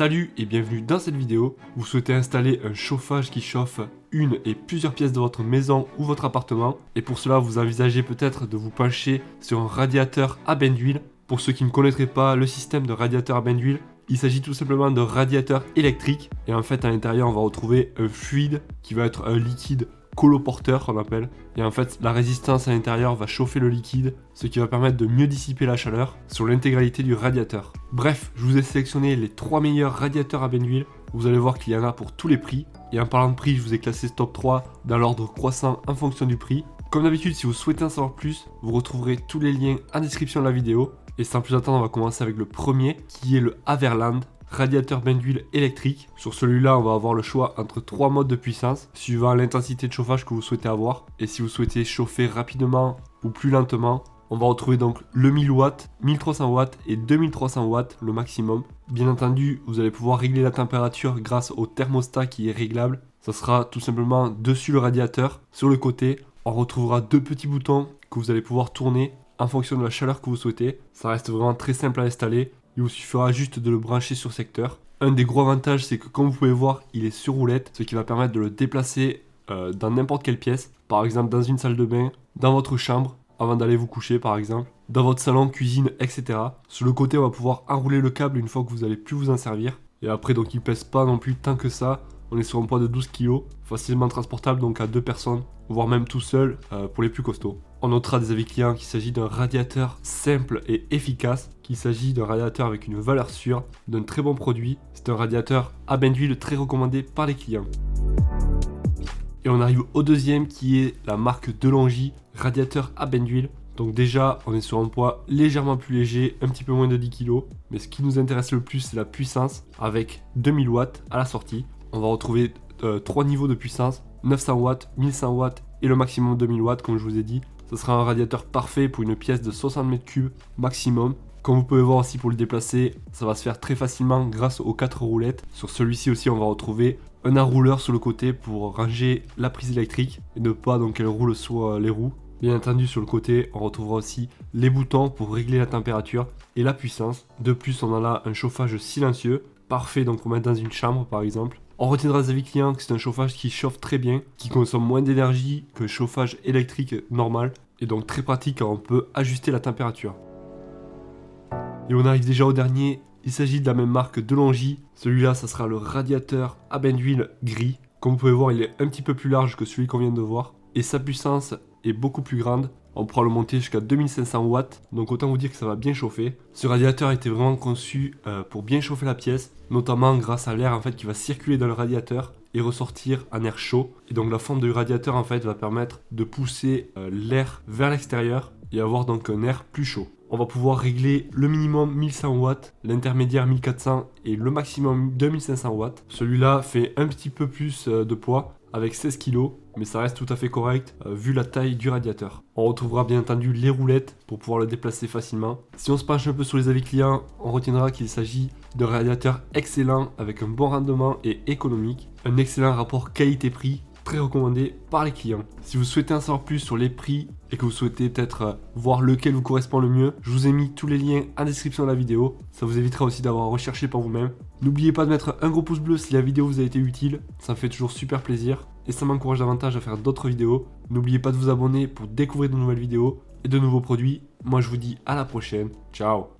Salut et bienvenue dans cette vidéo. Vous souhaitez installer un chauffage qui chauffe une et plusieurs pièces de votre maison ou votre appartement. Et pour cela, vous envisagez peut-être de vous pencher sur un radiateur à bain d'huile. Pour ceux qui ne connaîtraient pas le système de radiateur à bain d'huile, il s'agit tout simplement de radiateurs électriques. Et en fait, à l'intérieur, on va retrouver un fluide qui va être un liquide coloporteur qu'on appelle. Et en fait, la résistance à l'intérieur va chauffer le liquide, ce qui va permettre de mieux dissiper la chaleur sur l'intégralité du radiateur. Bref, je vous ai sélectionné les 3 meilleurs radiateurs à bain d'huile. Vous allez voir qu'il y en a pour tous les prix. Et en parlant de prix, je vous ai classé ce top 3 dans l'ordre croissant en fonction du prix. Comme d'habitude, si vous souhaitez en savoir plus, vous retrouverez tous les liens en description de la vidéo. Et sans plus attendre, on va commencer avec le premier, qui est le Haverland radiateur bain d'huile électrique. Sur celui-là, on va avoir le choix entre 3 modes de puissance, suivant l'intensité de chauffage que vous souhaitez avoir. Et si vous souhaitez chauffer rapidement ou plus lentement, on va retrouver donc le 1000 watts, 1300 watts et 2300 watts le maximum. Bien entendu, vous allez pouvoir régler la température grâce au thermostat qui est réglable. Ça sera tout simplement dessus le radiateur. Sur le côté, on retrouvera 2 petits boutons que vous allez pouvoir tourner en fonction de la chaleur que vous souhaitez. Ça reste vraiment très simple à installer. Il vous suffira juste de le brancher sur secteur. Un des gros avantages, c'est que comme vous pouvez voir, il est sur roulette, ce qui va permettre de le déplacer dans n'importe quelle pièce. Par exemple dans une salle de bain, dans votre chambre, avant d'aller vous coucher par exemple, dans votre salon, cuisine, etc. Sur le côté, on va pouvoir enrouler le câble une fois que vous n'allez plus vous en servir. Et après, donc il pèse pas non plus tant que ça. On est sur un poids de 12 kg, facilement transportable donc à 2 personnes, voire même tout seul pour les plus costauds. On notera des avis clients qu'il s'agit d'un radiateur simple et efficace, qu'il s'agit d'un radiateur avec une valeur sûre, d'un très bon produit. C'est un radiateur à bain d'huile très recommandé par les clients. Et on arrive au deuxième qui est la marque Delonghi, radiateur à bain d'huile. Donc déjà, on est sur un poids légèrement plus léger, un petit peu moins de 10 kg. Mais ce qui nous intéresse le plus, c'est la puissance avec 2000 watts à la sortie. On va retrouver 3 niveaux de puissance, 900 watts, 1100 watts et le maximum 2000 watts comme je vous ai dit. Ce sera un radiateur parfait pour une pièce de 60 mètres cubes maximum. Comme vous pouvez voir aussi pour le déplacer, ça va se faire très facilement grâce aux 4 roulettes. Sur celui-ci aussi, on va retrouver un enrouleur sur le côté pour ranger la prise électrique et ne pas donc qu'elle roule sur les roues. Bien entendu, sur le côté, on retrouvera aussi les boutons pour régler la température et la puissance. De plus, on a là un chauffage silencieux, parfait donc pour mettre dans une chambre par exemple. On retiendra des avis clients que c'est un chauffage qui chauffe très bien, qui consomme moins d'énergie que le chauffage électrique normal, et donc très pratique car on peut ajuster la température. Et on arrive déjà au dernier, il s'agit de la même marque Delonghi. Celui-là, ça sera le radiateur à bain d'huile gris. Comme vous pouvez voir, il est un petit peu plus large que celui qu'on vient de voir, et sa puissance est beaucoup plus grande. On pourra le monter jusqu'à 2500 watts, donc autant vous dire que ça va bien chauffer. Ce radiateur était vraiment conçu pour bien chauffer la pièce, notamment grâce à l'air en fait qui va circuler dans le radiateur et ressortir en air chaud. Et donc la forme du radiateur en fait va permettre de pousser l'air vers l'extérieur et avoir donc un air plus chaud. On va pouvoir régler le minimum 1100 watts, l'intermédiaire 1400 et le maximum 2500 watts. Celui-là fait un petit peu plus de poids avec 16 kg, mais ça reste tout à fait correct vu la taille du radiateur. On retrouvera bien entendu les roulettes pour pouvoir le déplacer facilement. Si on se penche un peu sur les avis clients, on retiendra qu'il s'agit d'un radiateur excellent avec un bon rendement et économique. Un excellent rapport qualité-prix, très recommandé par les clients. Si vous souhaitez en savoir plus sur les prix et que vous souhaitez peut-être voir lequel vous correspond le mieux, je vous ai mis tous les liens en description de la vidéo. Ça vous évitera aussi d'avoir à rechercher par vous-même. N'oubliez pas de mettre un gros pouce bleu si la vidéo vous a été utile, ça me fait toujours super plaisir et ça m'encourage davantage à faire d'autres vidéos. N'oubliez pas de vous abonner pour découvrir de nouvelles vidéos et de nouveaux produits. Moi je vous dis à la prochaine, ciao.